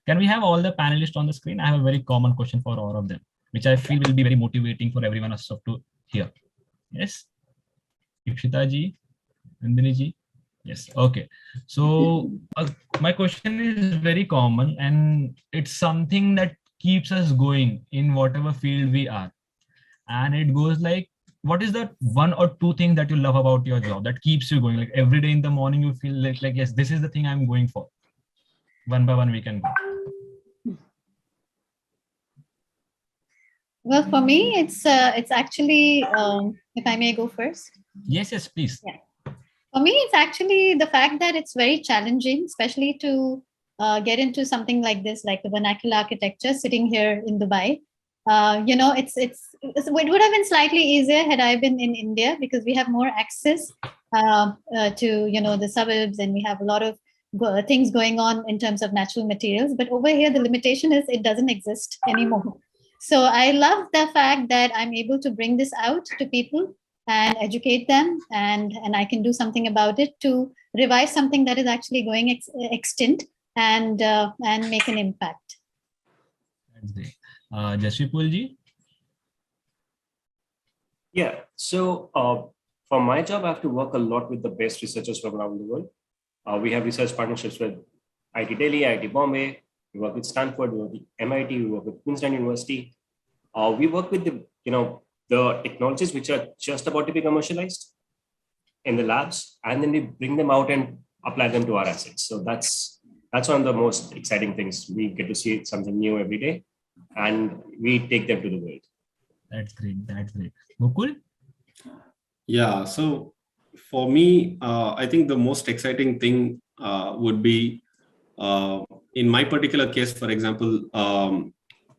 Can we have all the panelists on the screen? I have a very common question for all of them, which I feel will be very motivating for everyone else to hear. Yes, Ipshita ji, Nandini ji. Yes. Okay. So my question is very common, and it's something that keeps us going in whatever field we are. And it goes like, what is the one or two things that you love about your job that keeps you going? Like every day in the morning, you feel like yes, this is the thing I'm going for. One by one, we can go. Well, for me, it's actually, if I may go first. Yes, yes, please. Yeah. For me, it's actually the fact that it's very challenging, especially to get into something like this, like the vernacular architecture, sitting here in Dubai. You know, it would have been slightly easier had I been in India, because we have more access to, you know, the suburbs, and we have a lot of things going on in terms of natural materials. But over here, the limitation is it doesn't exist anymore. So I love the fact that I'm able to bring this out to people and educate them, and I can do something about it to revive something that is actually going extinct, and make an impact. That's great. Jasvipul ji? Yeah, so for my job, I have to work a lot with the best researchers from around the world. We have research partnerships with IIT Delhi, IIT Bombay. We work with Stanford, we work with MIT, we work with Queensland University. We work with the technologies which are just about to be commercialized in the labs, and then we bring them out and apply them to our assets. So that's one of the most exciting things. We get to see something new every day, and we take them to the world. That's great. That's great. Gokul? Yeah. So for me, I think the most exciting thing would be, in my particular case, for example,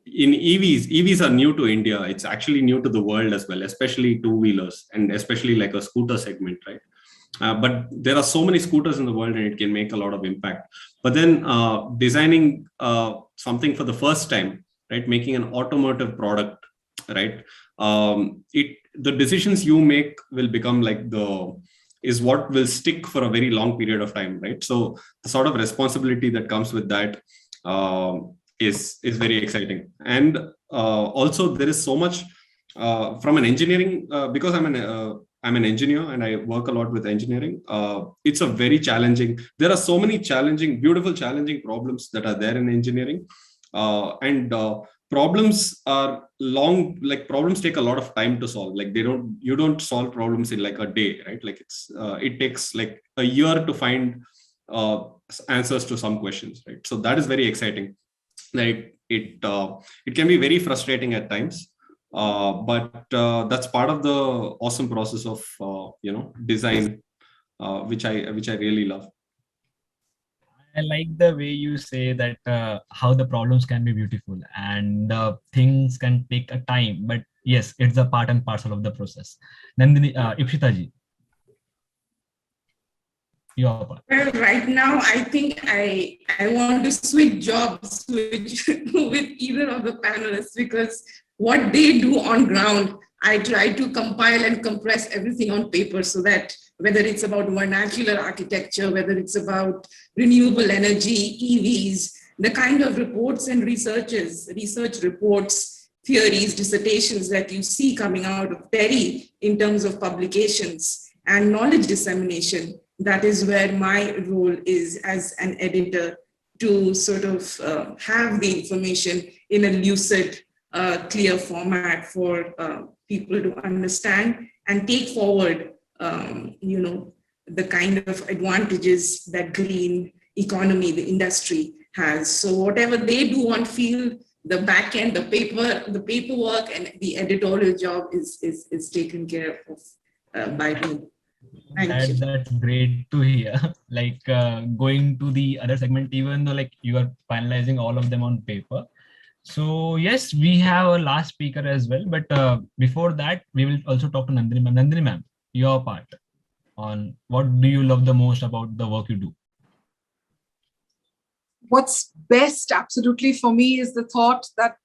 in EVs are new to India. It's actually new to the world as well, especially two-wheelers, and especially like a scooter segment, right? But there are so many scooters in the world, and it can make a lot of impact. But then designing something for the first time, right? Making an automotive product, right? The decisions you make will become like is what will stick for a very long period of time, right? So the sort of responsibility that comes with that is very exciting. And also there is so much from an engineering, because I'm an engineer and I work a lot with engineering. It's a very challenging, there are so many beautiful challenging problems that are there in engineering. Problems are long, like problems take a lot of time to solve. Like you don't solve problems in like a day, right? Like it takes like a year to find answers to some questions, right? So that is very exciting. Like it can be very frustrating at times, but that's part of the awesome process of design, which I really love. I like the way you say that how the problems can be beautiful and things can take a time, but yes, it's a part and parcel of the process. Nandini, Ipshita ji, your part. Well, right now, I think I want to switch jobs with either of the panelists, because what they do on ground, I try to compile and compress everything on paper, so that whether it's about vernacular architecture, whether it's about renewable energy, EVs, the kind of reports and research reports, theories, dissertations that you see coming out of TERI in terms of publications and knowledge dissemination, that is where my role is as an editor, to sort of have the information in a lucid, clear format for people to understand and take forward the kind of advantages that green economy, the industry has. So whatever they do on field, the back end, the paperwork and the editorial job is taken care of by me. That's great to hear. Like going to the other segment, even though like you are finalizing all of them on paper. So yes, we have a last speaker as well, but before that, we will also talk to Nandini ma'am. Nandini ma'am, your part on what do you love the most about the work you do? What's best absolutely for me is the thought that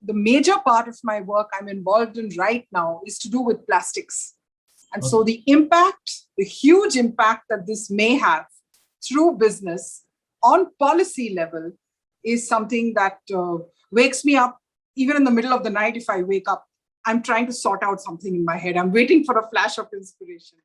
the major part of my work I'm involved in right now is to do with plastics. And so the impact, the huge impact that this may have through business on policy level is something that wakes me up. Even in the middle of the night, if I wake up, I'm trying to sort out something in my head. I'm waiting for a flash of inspiration.